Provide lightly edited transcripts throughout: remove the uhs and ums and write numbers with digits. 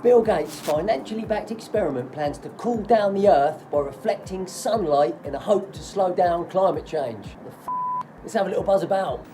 Bill Gates' financially backed experiment plans to cool down the Earth by reflecting sunlight in a hope to slow down climate change. Let's have a little buzz about.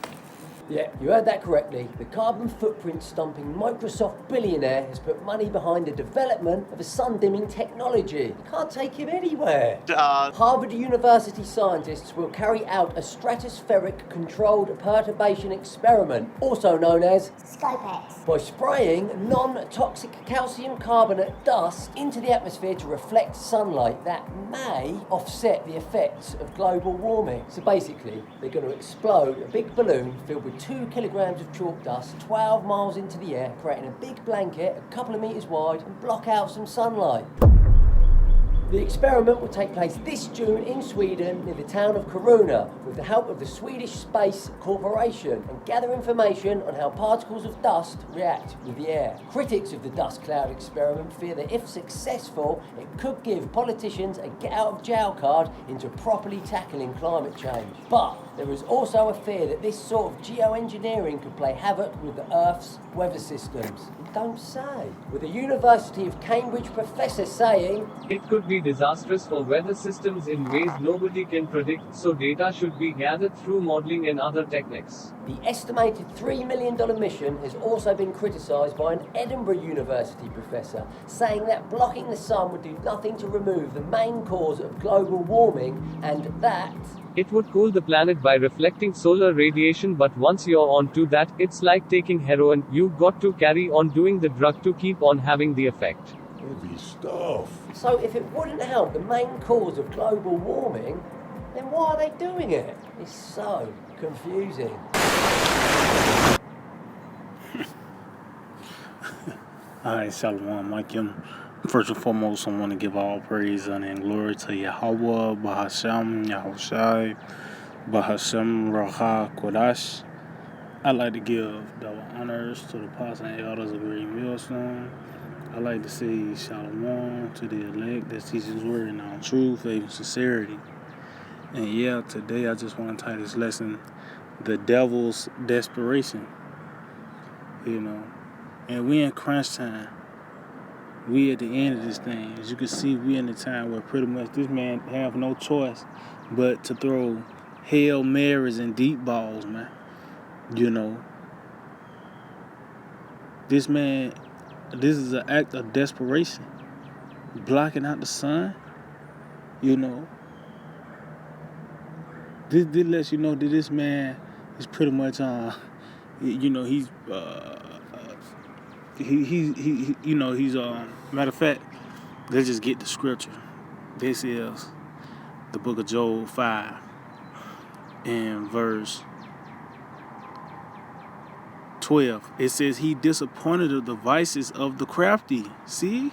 Yeah, you heard that correctly. The carbon footprint stumping Microsoft billionaire has put money behind the development of a sun-dimming technology. You can't take him anywhere. Harvard University scientists will carry out a stratospheric controlled perturbation experiment, also known as Scopex, by spraying non-toxic calcium carbonate dust into the atmosphere to reflect sunlight that may offset the effects of global warming. So basically, they're going to explode a big balloon filled with 2 kilograms of chalk dust 12 miles into the air, creating a big blanket a couple of meters wide and block out some sunlight. The experiment will take place this June in Sweden near the town of Kiruna with the help of the Swedish Space Corporation and gather information on how particles of dust react with the air. Critics of the dust cloud experiment fear that if successful, it could give politicians a get out of jail card into properly tackling climate change. But there is also a fear that this sort of geoengineering could play havoc with the Earth's weather systems. You don't say. With a University of Cambridge professor saying, "It could be disastrous for weather systems in ways nobody can predict, so data should be gathered through modeling and other techniques." The estimated $3 million mission has also been criticised by an Edinburgh University professor, saying that blocking the sun would do nothing to remove the main cause of global warming and that it would cool the planet by reflecting solar radiation, but once you're on to that, it's like taking heroin, you've got to carry on doing the drug to keep on having the effect. Heavy stuff. So if it wouldn't help the main cause of global warming, then why are they doing it? It's so confusing. Alright, Shalom, Maikim. First and foremost, I want to give all praise and glory to Yahweh, Bahasham, Yahushai, Bahasham, Raha, Kodash. I'd like to give double honors to the apostles and elders of Green Millstone. I'd like to say Shalom to the elect that teaches his word in all truth, faith, and sincerity. And yeah, today I just want to title this lesson, The Devil's Desperation. You know, and we in crunch time. We at the end of this thing. As you can see, we in the time where pretty much this man have no choice but to throw Hail Marys and deep balls, man. You know, this man, this is an act of desperation. Blocking out the sun, you know. This lets you know that this man is pretty much you know, he's you know, he's matter of fact, let's just get the scripture. This is the book of Job 5 and verse 12. It says he disappointed the devices of the crafty. See?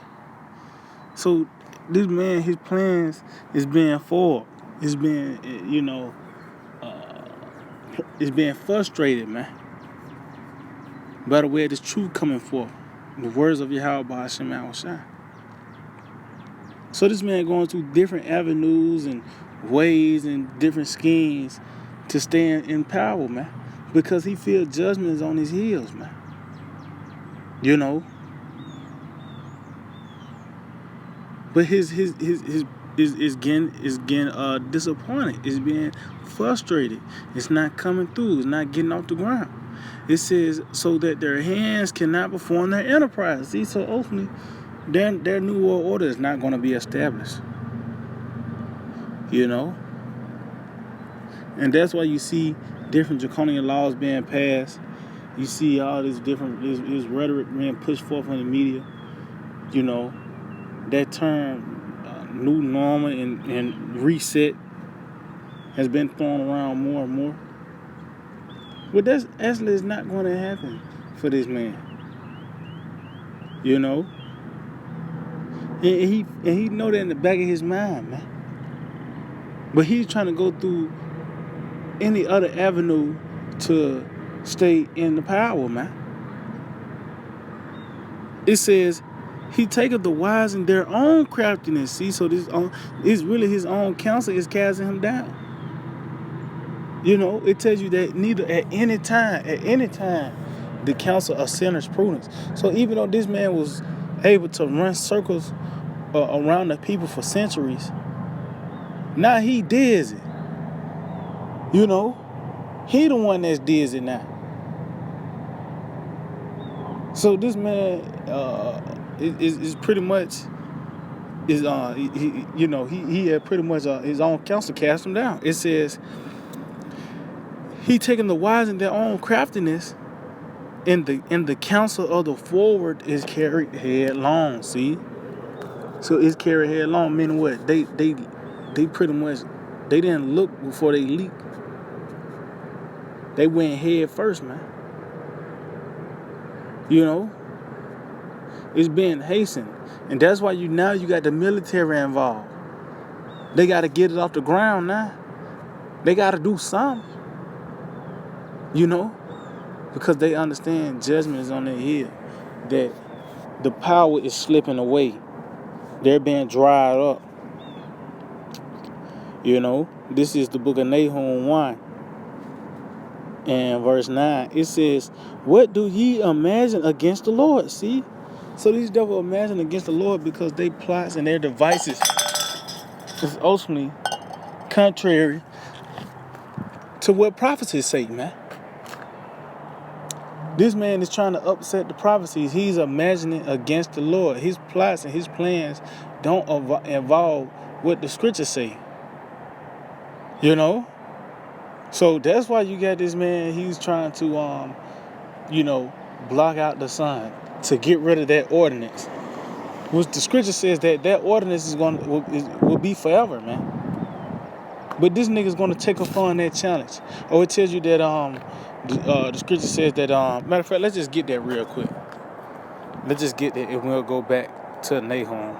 So this man, his plans is being foiled. It's being, you know, it's being frustrated, man. By the way, this truth coming forth. The words of Yahweh Ba'ashem Yahushua. So this man going through different avenues and ways and different schemes to stay in power, man. Because he feels judgment is on his heels, man. You know. But his is getting disappointed. It's being frustrated. It's not coming through. It's not getting off the ground. It says, so that their hands cannot perform their enterprise. See, so ultimately, their new world order is not going to be established. You know? And that's why you see different draconian laws being passed. You see all this different, this rhetoric being pushed forth in the media. You know, that term, new normal and reset has been thrown around more and more. But that's actually is not going to happen for this man. You know? And he know that in the back of his mind, man. But he's trying to go through any other avenue to stay in the power, man. It says, he taketh the wise in their own craftiness. See, so this is really his own counsel is casting him down. You know, it tells you that neither at any time, the counsel of sinners prudence. So even though this man was able to run circles around the people for centuries. Now he dizzy. You know, he the one that's dizzy now. So this man is pretty much he had pretty much his own counsel cast him down. It says he taking the wise in their own craftiness, in the counsel of the forward is carried headlong. See, so it's carried headlong. Meaning what? They pretty much they didn't look before they leaped. They went head first, man. You know, it's being hastened, and that's why you got the military involved. They got to get it off the ground now. They got to do something. You know, because they understand judgment is on their head. That the power is slipping away. They're being dried up. You know, this is the book of Nahum 1 and verse 9. It says, "What do ye imagine against the Lord?" See? So these devils imagine against the Lord because they plots and their devices is ultimately contrary to what prophecies say, man. This man is trying to upset the prophecies. He's imagining against the Lord. His plots and his plans don't involve what the scriptures say. You know? So that's why you got this man, he's trying to, block out the sun to get rid of that ordinance. Which the scripture says that ordinance will be forever, man. But this nigga's going to take upon that challenge. Oh, it tells you that the scripture says that, matter of fact, let's just get that real quick. Let's just get that and we'll go back to Nahum.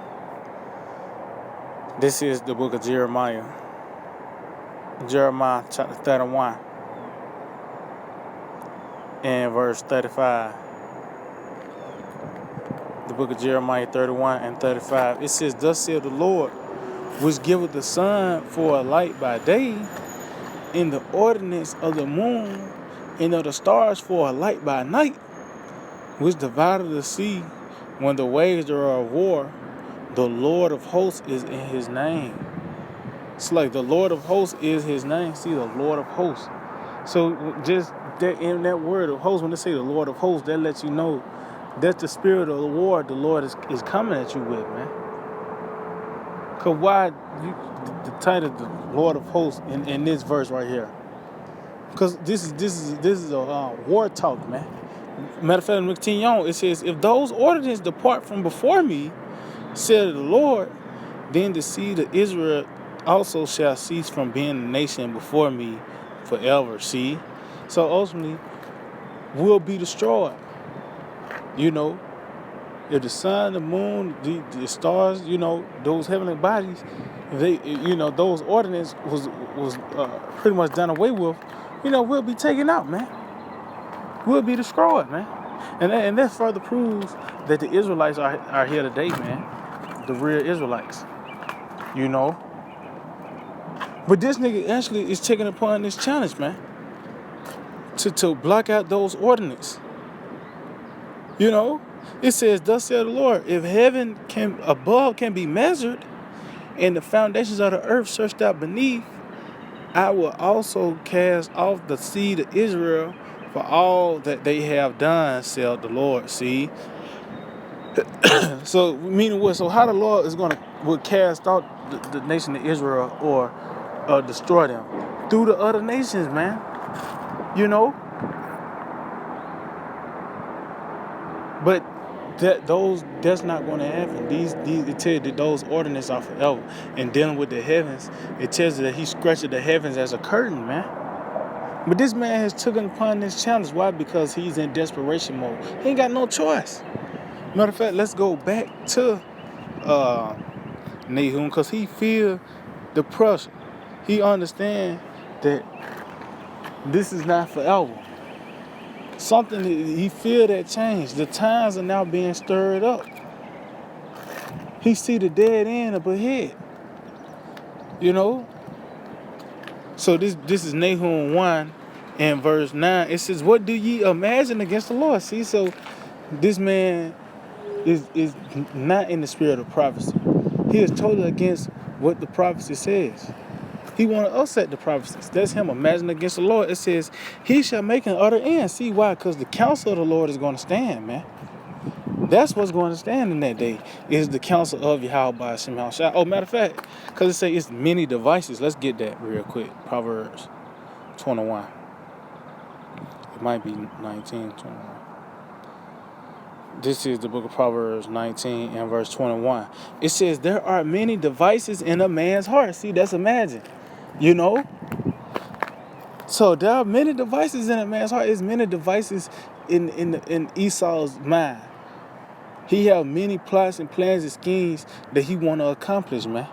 This is the book of Jeremiah. Jeremiah chapter 31 and verse 35. The book of Jeremiah 31 and 35. It says, "Thus saith the Lord, which giveth the sun for a light by day, in the ordinance of the moon, and of the stars for a light by night, which divided the sea when the waves are of war. The Lord of hosts is in his name." It's like the Lord of hosts is his name. See, the Lord of hosts. So just that in that word of hosts, when they say the Lord of hosts, that lets you know that's the spirit of the war the Lord is coming at you with, man. Cause why the title the Lord of hosts in this verse right here? Because this is a war talk, man. Matter of fact, in continue on, it says, "If those ordinances depart from before me, said the Lord, then the seed of Israel also shall cease from being a nation before me forever." See? So ultimately, we'll be destroyed. You know, if the sun, the moon, the stars, those heavenly bodies, those ordinances was pretty much done away with, we'll be taken out, man. We'll be destroyed, man. And that further proves that the Israelites are here today, man. The real Israelites. But this nigga actually is taking upon this challenge, man. To block out those ordinances. It says, "Thus saith the Lord, if heaven above can be measured, and the foundations of the earth searched out beneath, I will also cast off the seed of Israel for all that they have done, saith the Lord." See? So meaning what? So how the Lord is will cast out the nation of Israel or destroy them? Through the other nations, man. But that's not going to happen. It tells you that those ordinances are forever. And dealing with the heavens, it tells you that he stretched the heavens as a curtain, man. But this man has taken upon this challenge. Why? Because he's in desperation mode. He ain't got no choice. Matter of fact, let's go back to Nahum, because he feel the pressure. He understand that this is not forever. Something he feel that change. The times are now being stirred up. He see the dead end up ahead. So this is Nahum 1 and verse 9. It says, "What do ye imagine against the Lord?" See, so this man is not in the spirit of prophecy. He is totally against what the prophecy says. He want to upset the prophecies. That's him imagining against the Lord. It says, he shall make an utter end. See why? Because the counsel of the Lord is going to stand, man. That's what's going to stand in that day, is the counsel of Yahweh by Hashem Shai. Oh, matter of fact, because it says it's many devices. Let's get that real quick. Proverbs 21. It might be 19, 21. This is the book of Proverbs 19 and verse 21. It says, there are many devices in a man's heart. See, that's imagine. You know? So there are many devices in a man's heart. There's many devices in Esau's mind. He have many plots and plans and schemes that he want to accomplish, man.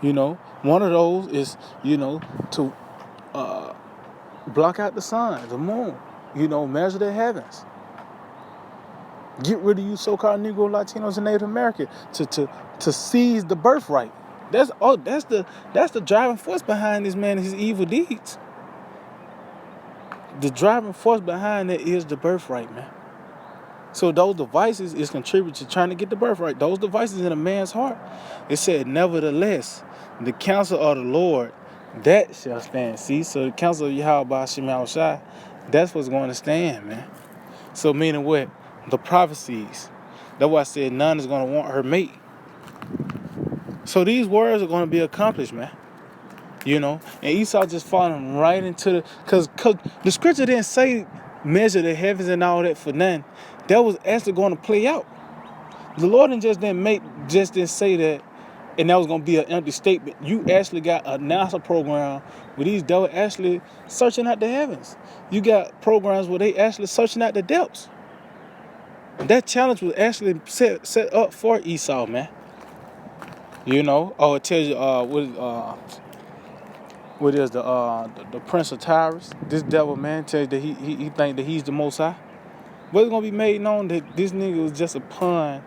You know, one of those is, you know, to block out the sun, the moon, you know, measure the heavens. Get rid of you so-called Negro, Latinos, and Native American to seize the birthright. That's the driving force behind this man and his evil deeds. The driving force behind it is the birthright, man. So those devices is contributing to trying to get the birthright. Those devices in a man's heart. It said, nevertheless, the counsel of the Lord, that shall stand. See, so the counsel of Yahweh by Hashem Shai, that's what's going to stand, man. So meaning what? The prophecies. That's why I said none is going to want her mate. So these words are going to be accomplished, man. You know, and Esau just falling right into the, because the scripture didn't say measure the heavens and all that for nothing. That was actually going to play out. The Lord didn't say that, and that was going to be an empty statement. You actually got a NASA program where these devils actually searching out the heavens. You got programs where they actually searching out the depths. And that challenge was actually set up for Esau, man. You know, it tells you what is the prince of Tyrus. This devil, man, tells you that he think that he's the Most High. But it's gonna be made known that this nigga was just a pawn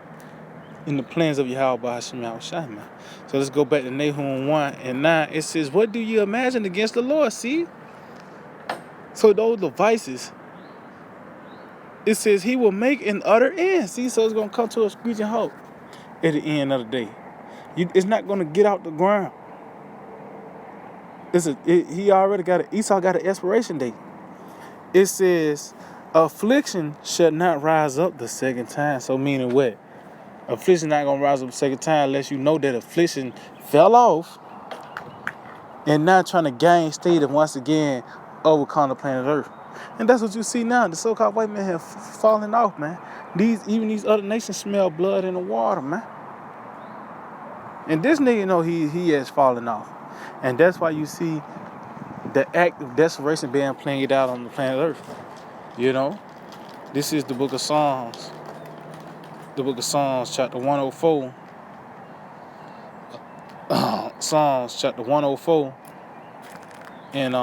in the plans of Yahweh by Hashem Shai, man. So let's go back to Nahum 1 and 9. It says, what do you imagine against the Lord? See? So those devices, it says he will make an utter end. See, so it's gonna come to a screeching halt at the end of the day. It's not gonna get out the ground. Esau got an expiration date. It says, affliction shall not rise up the second time. So meaning what? Affliction not gonna rise up the second time unless you know that affliction fell off and now trying to gain state and once again overcome the planet Earth. And that's what you see now. The so-called white men have fallen off, man. Even these other nations smell blood in the water, man. And this nigga know he has fallen off. And that's why you see the act of desperation being played out on the planet Earth. You know? This is the book of Psalms. The book of Psalms, chapter 104. Psalms, chapter 104. And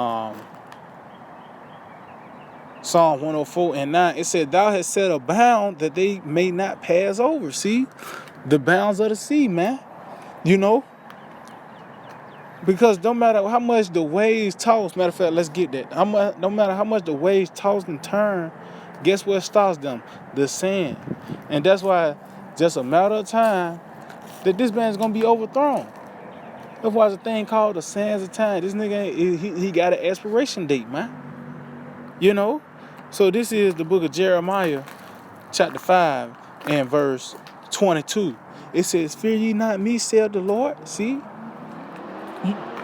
Psalm 104 and 9. It said, thou hast set a bound that they may not pass over. See? The bounds of the sea, man. You know? Because no matter how much the waves toss, matter of fact, let's get that. No matter how much the waves toss and turn, guess what stops them? The sand. And that's why just a matter of time that this man's going to be overthrown. That's why it's a thing called the sands of time. This nigga, he got an expiration date, man. You know? So this is the book of Jeremiah, chapter 5 and verse 22. It says, fear ye not me, saith the Lord. See?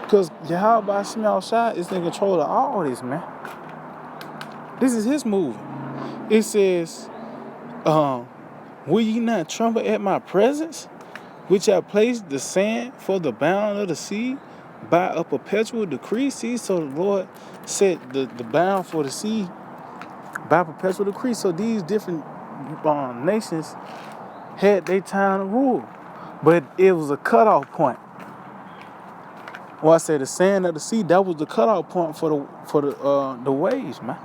Because Yahweh by Hashem Shai is in control of all this, man. This is his movie. It says, will ye not tremble at my presence, which I placed the sand for the bound of the sea by a perpetual decree? See, so the Lord set the bound for the sea by perpetual decree. So these different nations had their time to rule, but it was a cutoff point. Well, I said the sand of the sea, that was the cutoff point for the waves, man.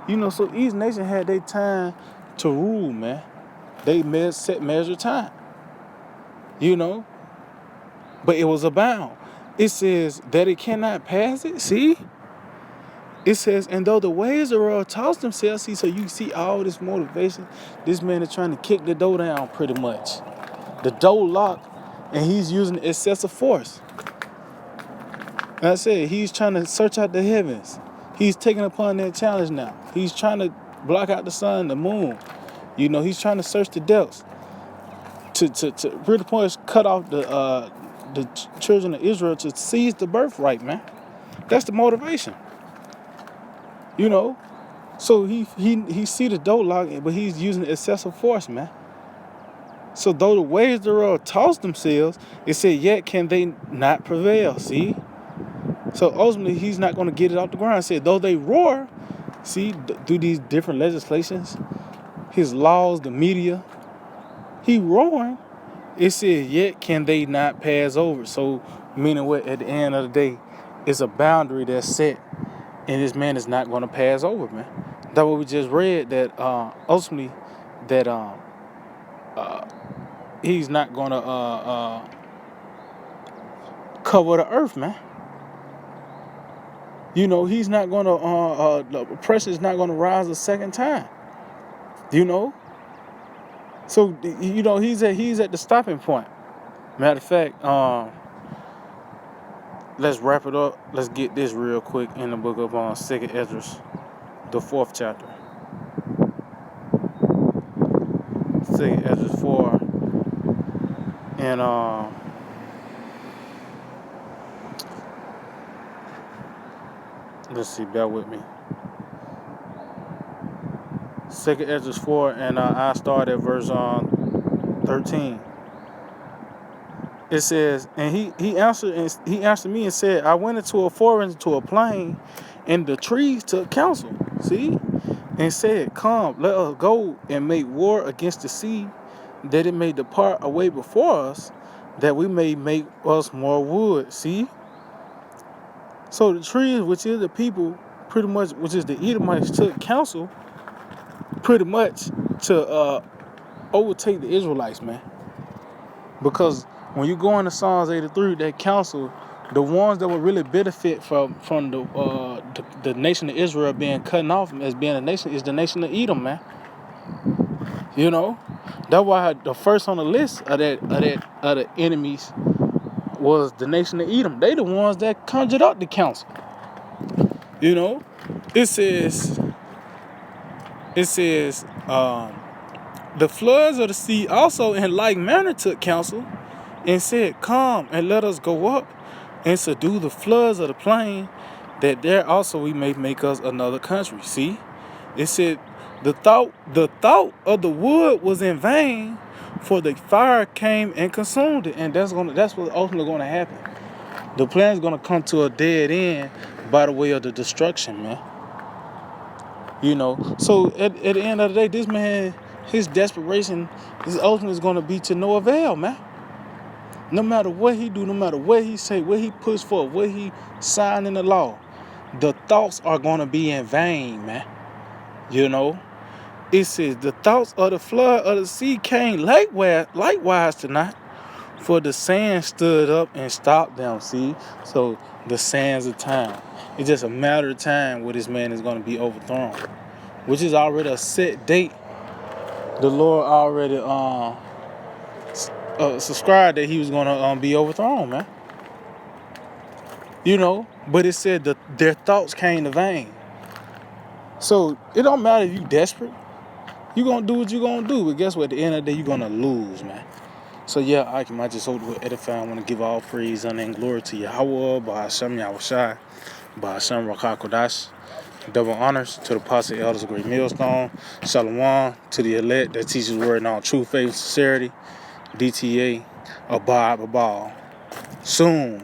You know, so each nation had their time to rule, man. They measure time. You know? But it was a bound. It says that it cannot pass it. See? It says, and though the ways of the world toss themselves, see, so you see all this motivation. This man is trying to kick the door down pretty much. The door locked, and he's using excessive force. Like I said, he's trying to search out the heavens. He's taking upon that challenge now. He's trying to block out the sun, the moon. You know, he's trying to search the depths. To pretty much cut off the children of Israel to seize the birthright, man. That's the motivation. You know, so he see the door locked, but he's using excessive force, man. So though the waves thereof toss themselves, it said, yet can they not prevail. See? So ultimately, he's not going to get it off the ground. It said, though they roar, see, through these different legislations, his laws, the media, he roaring. It said, yet can they not pass over. So meaning what? At the end of the day, it's a boundary that's set. And this man is not going to pass over, man. That's what we just read, that ultimately that he's not going to cover the earth, man. You know, he's not going to, the oppressor is not going to rise a second time. You know? So, you know, he's at the stopping point. Matter of fact, let's wrap it up. Let's get this real quick in the book of 2nd Ezra, the 4th chapter. 2nd Ezra 4. And let's see, bear with me. 2nd Ezra 4, and I start at verse 13. It says, and he answered me and said, I went into a forest, to a plain, and the trees took counsel. See? And said, come, let us go and make war against the sea, that it may depart away before us, that we may make us more wood. See? So the trees, which is the people, pretty much, which is the Edomites, took counsel pretty much to overtake the Israelites, man. Because when you go into Psalms 83, that counsel, the ones that would really benefit from the nation of Israel being cut off as being a nation is the nation of Edom, man. You know, that's why the first on the list of the enemies was the nation of Edom. They the ones that conjured up the counsel. You know, it says the floods of the sea also in like manner took counsel, and said, come and let us go up and subdue the floods of the plain, that there also we may make us another country. See? It said the thought of the wood was in vain, for the fire came and consumed it. And that's what's ultimately gonna happen. The plan's gonna come to a dead end by the way of the destruction, man. You know, so at the end of the day, this man, his desperation, his ultimate is gonna be to no avail, man. No matter what he do, no matter what he say, what he push for, what he sign in the law, the thoughts are gonna be in vain, man. You know, it says the thoughts of the flood of the sea came likewise tonight, for the sand stood up and stopped them. See, so the sands of time. It's just a matter of time where this man is gonna be overthrown, which is already a set date. The Lord already subscribed that he was gonna be overthrown, man. You know, but it said that their thoughts came to vain. So it don't matter if you desperate. You gonna do what you gonna do, but guess what? At the end of the day, you gonna lose, man. So yeah, I just hope to edify. I want to give all praise, honor, and glory to Yahweh, Bahashem Yahushai, Bahashem Rakakodash. Double honors to the apostle elders of Great Millstone. Shalom to the elect that teaches word in all true faith and sincerity. DTA, Abad Babal. Soon.